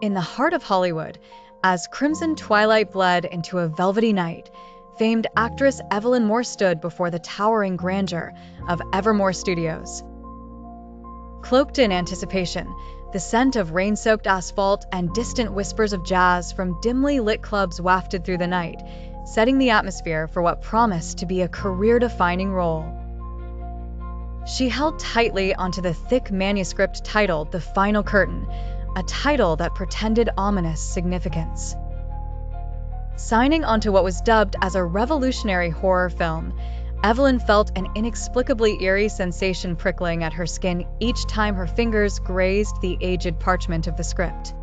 In the heart of Hollywood, as crimson twilight bled into a velvety night, famed actress Evelyn Moore stood before the towering grandeur of Evermore Studios. Cloaked in anticipation, the scent of rain-soaked asphalt and distant whispers of jazz from dimly lit clubs wafted through the night, setting the atmosphere for what promised to be a career-defining role. She held tightly onto the thick manuscript titled The Final Curtain, a title that pretended ominous significance. Signing onto what was dubbed as a revolutionary horror film, Evelyn felt an inexplicably eerie sensation prickling at her skin each time her fingers grazed the aged parchment of the script.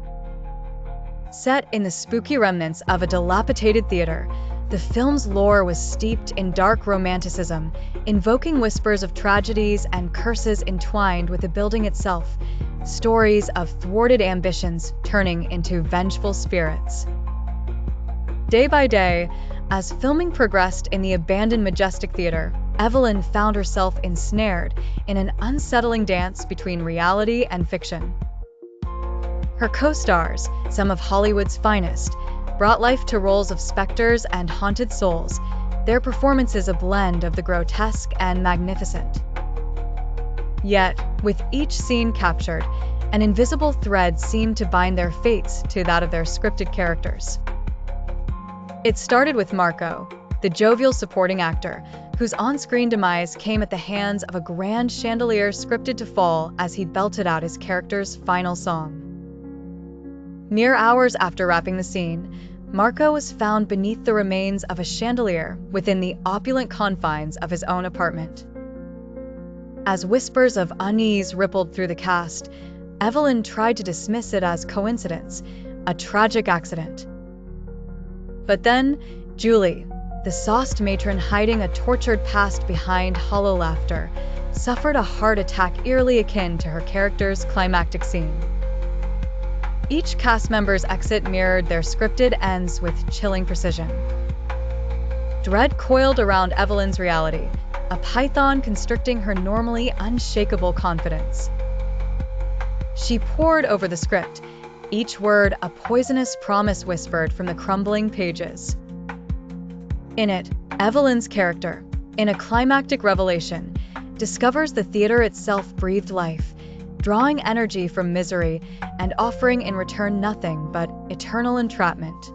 Set in the spooky remnants of a dilapidated theater, the film's lore was steeped in dark romanticism, invoking whispers of tragedies and curses entwined with the building itself, stories of thwarted ambitions turning into vengeful spirits. Day by day, as filming progressed in the abandoned Majestic Theater, Evelyn found herself ensnared in an unsettling dance between reality and fiction. Her co-stars, some of Hollywood's finest, brought life to roles of specters and haunted souls, their performances a blend of the grotesque and magnificent. Yet, with each scene captured, an invisible thread seemed to bind their fates to that of their scripted characters. It started with Marco, the jovial supporting actor, whose on-screen demise came at the hands of a grand chandelier scripted to fall as he belted out his character's final song. Mere hours after wrapping the scene, Marco was found beneath the remains of a chandelier within the opulent confines of his own apartment. As whispers of unease rippled through the cast, Evelyn tried to dismiss it as coincidence, a tragic accident. But then, Julie, the sauced matron hiding a tortured past behind hollow laughter, suffered a heart attack eerily akin to her character's climactic scene. Each cast member's exit mirrored their scripted ends with chilling precision. Dread coiled around Evelyn's reality, a python constricting her normally unshakable confidence. She pored over the script, each word a poisonous promise whispered from the crumbling pages. In it, Evelyn's character, in a climactic revelation, discovers the theater itself breathed life, drawing energy from misery and offering in return nothing but eternal entrapment.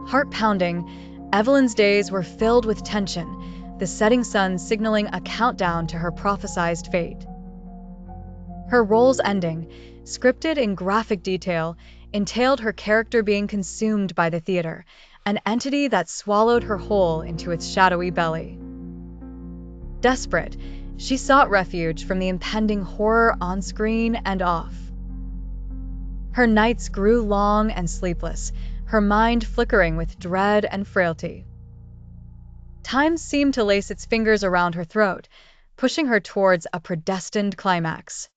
Heart-pounding, Evelyn's days were filled with tension, the setting sun signaling a countdown to her prophesized fate. Her role's ending, scripted in graphic detail, entailed her character being consumed by the theater, an entity that swallowed her whole into its shadowy belly. Desperate, she sought refuge from the impending horror on screen and off. Her nights grew long and sleepless, her mind flickering with dread and frailty. Time seemed to lace its fingers around her throat, pushing her towards a predestined climax.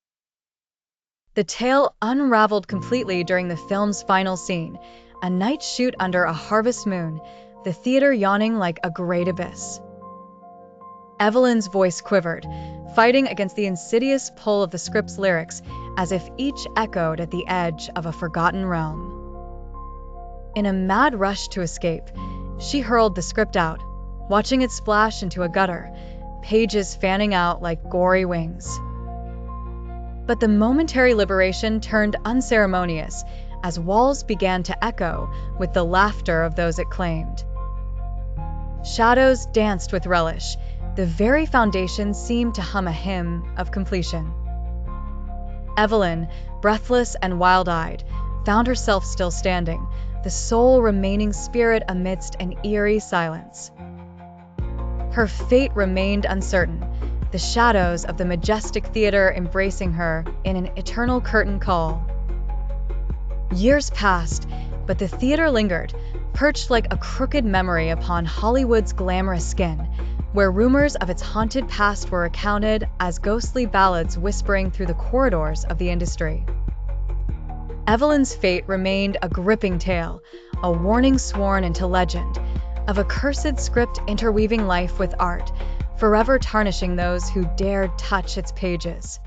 The tale unraveled completely during the film's final scene, a night shoot under a harvest moon, the theater yawning like a great abyss. Evelyn's voice quivered, fighting against the insidious pull of the script's lyrics as if each echoed at the edge of a forgotten realm. In a mad rush to escape, she hurled the script out, watching it splash into a gutter, pages fanning out like gory wings. But the momentary liberation turned unceremonious as walls began to echo with the laughter of those it claimed. Shadows danced with relish, the very foundation seemed to hum a hymn of completion. Evelyn, breathless and wild-eyed, found herself still standing, the sole remaining spirit amidst an eerie silence. Her fate remained uncertain, the shadows of the Majestic Theater embracing her in an eternal curtain call. Years passed, but the theater lingered, perched like a crooked memory upon Hollywood's glamorous skin, where rumors of its haunted past were recounted as ghostly ballads whispering through the corridors of the industry. Evelyn's fate remained a gripping tale, a warning sworn into legend, of a cursed script interweaving life with art, forever tarnishing those who dared touch its pages.